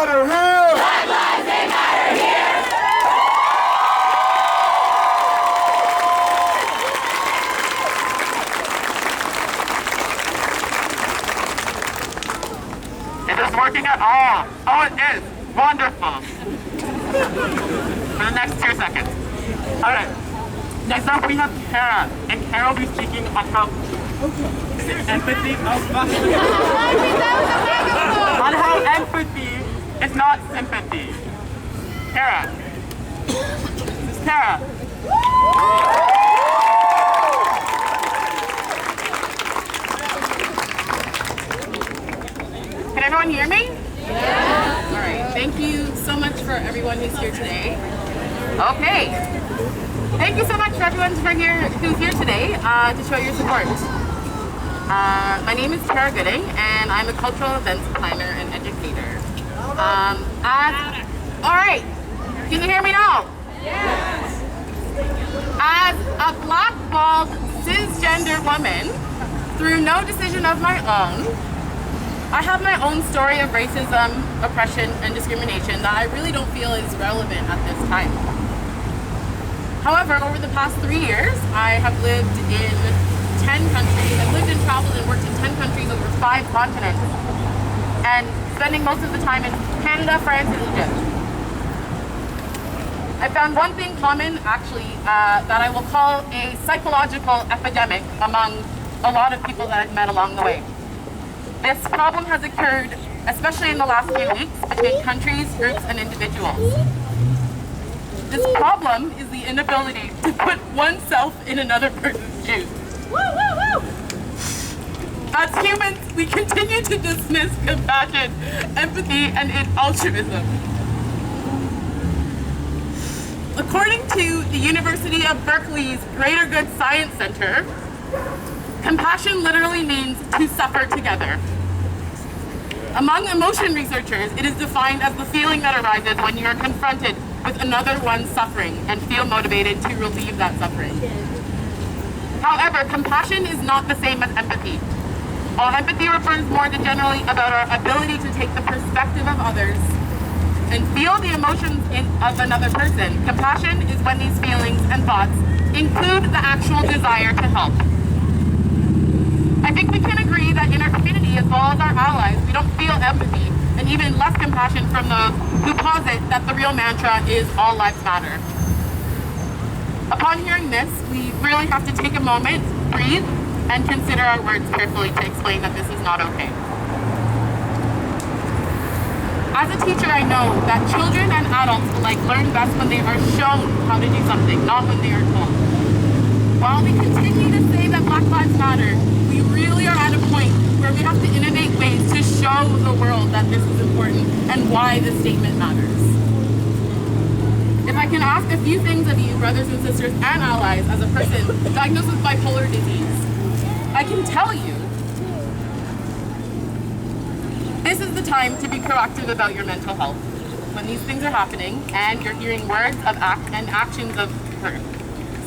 matter here! Black lives, they matter here! It is working at all. Oh, it is. Wonderful. For the next 2 seconds. All right. Next up, we have Kara, and Kara will be speaking about empathy on how empathy is not sympathy. Kara. This is Kara. Can everyone hear me? Yeah. All right. Thank you so much for everyone who's here today. Okay. Thank you so much for everyone who's here today to show your support. My name is Tara Gooding, and I'm a cultural events planner and educator. All right. Can you hear me now? Yes. As a black-balled cisgender woman, through no decision of my own, I have my own story of racism, oppression, and discrimination that I really don't feel is relevant at this time. However, over the past 3 years, I have lived in 10 countries. I've lived and traveled and worked in 10 countries over 5 continents, and spending most of the time in Canada, France, and Egypt. I found one thing common, actually, that I will call a psychological epidemic among a lot of people that I've met along the way. This problem has occurred, especially in the last few weeks, between countries, groups, and individuals. This problem is the inability to put oneself in another person's shoes. Woo, woo, woo! As humans, we continue to dismiss compassion, empathy, and altruism. According to the University of Berkeley's Greater Good Science Center, compassion literally means to suffer together. Among emotion researchers, it is defined as the feeling that arises when you are confronted with another one's suffering and feel motivated to relieve that suffering. However, compassion is not the same as empathy. While empathy refers more to generally about our ability to take the perspective of others and feel the emotions of another person, compassion is when these feelings and thoughts include the actual desire to help. I think we can agree that in our community, as well as our allies, we don't feel empathy and even less compassion from those who posit that the real mantra is all lives matter. Upon hearing this, we really have to take a moment, breathe, and consider our words carefully to explain that this is not okay. As a teacher, I know that children and adults alike learn best when they are shown how to do something, not when they are told. While we continue to say that Black Lives Matter, we really are at a point where we have to innovate ways to show the world that this is important and why this statement matters. If I can ask a few things of you, brothers and sisters and allies, as a person diagnosed with bipolar disease, I can tell you, this is the time to be proactive about your mental health. When these things are happening and you're hearing words of and actions of hurt.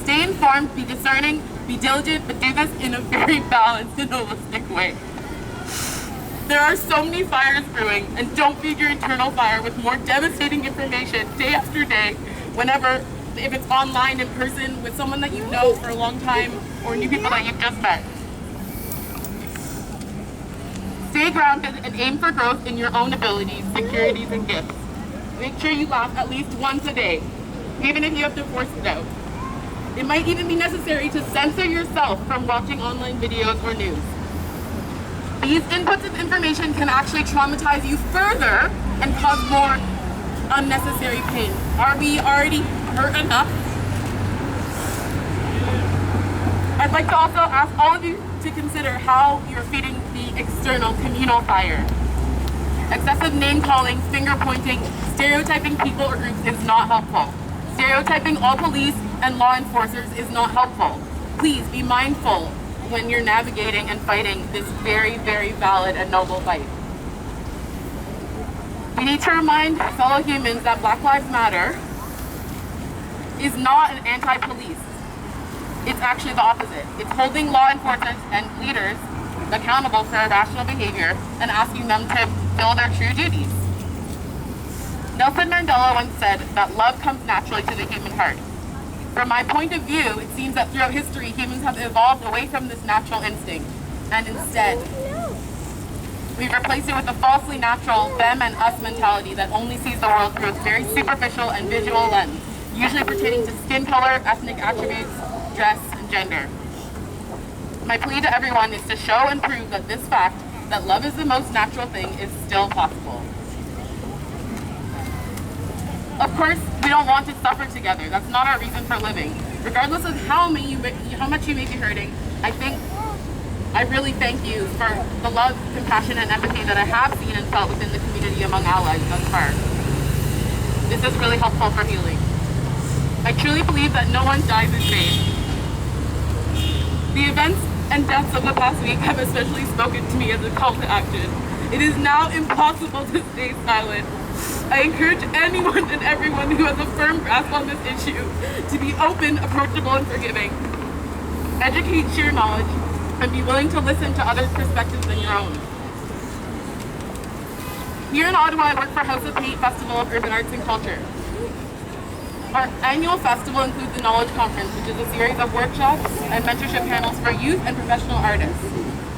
Stay informed, be discerning, be diligent, but do this in a very balanced and holistic way. There are so many fires brewing, and don't feed your internal fire with more devastating information day after day, if it's online, in person, with someone that you know for a long time, or new people that you've just met. Stay grounded and aim for growth in your own abilities, securities, and gifts. Make sure you laugh at least once a day, even if you have to force it out. It might even be necessary to censor yourself from watching online videos or news. These inputs of information can actually traumatize you further and cause more unnecessary pain. Are we already hurt enough? I'd like to also ask all of you to consider how you're feeding the external communal fire. Excessive name-calling, finger-pointing, stereotyping people or groups is not helpful. Stereotyping all police and law enforcers is not helpful. Please be mindful when you're navigating and fighting this very, very valid and noble fight. We need to remind fellow humans that Black Lives Matter is not an anti-police. It's actually the opposite. It's holding law enforcement and leaders accountable for irrational behavior and asking them to fill their true duties. Nelson Mandela once said that love comes naturally to the human heart. From my point of view, it seems that throughout history, humans have evolved away from this natural instinct, and instead, we've replaced it with a falsely natural them and us mentality that only sees the world through a very superficial and visual lens, usually pertaining to skin color, ethnic attributes, dress, and gender. My plea to everyone is to show and prove that this fact, that love is the most natural thing, is still possible. Of course, we don't want to suffer together. That's not our reason for living. Regardless of how much you may be hurting, I really thank you for the love, compassion, and empathy that I have seen and felt within the community among allies thus far. This is really helpful for healing. I truly believe that no one dies in vain. The events and deaths of the past week have especially spoken to me as a call to action. It is now impossible to stay silent. I encourage anyone and everyone who has a firm grasp on this issue to be open, approachable, and forgiving. Educate, share knowledge, and be willing to listen to other perspectives than your own. Here in Ottawa, I work for House of Paint Festival of Urban Arts and Culture. Our annual festival includes the Knowledge Conference, which is a series of workshops and mentorship panels for youth and professional artists.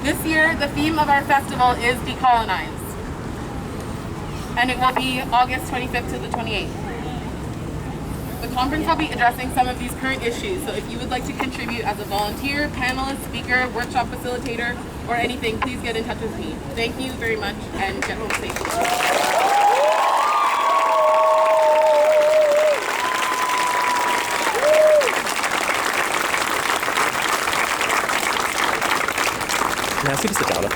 This year, the theme of our festival is Decolonize, and it will be August 25th to the 28th. The conference will be addressing some of these current issues, so if you would like to contribute as a volunteer, panelist, speaker, workshop facilitator, or anything, please get in touch with me. Thank you very much, and get home safely. Can I ask you to sit down?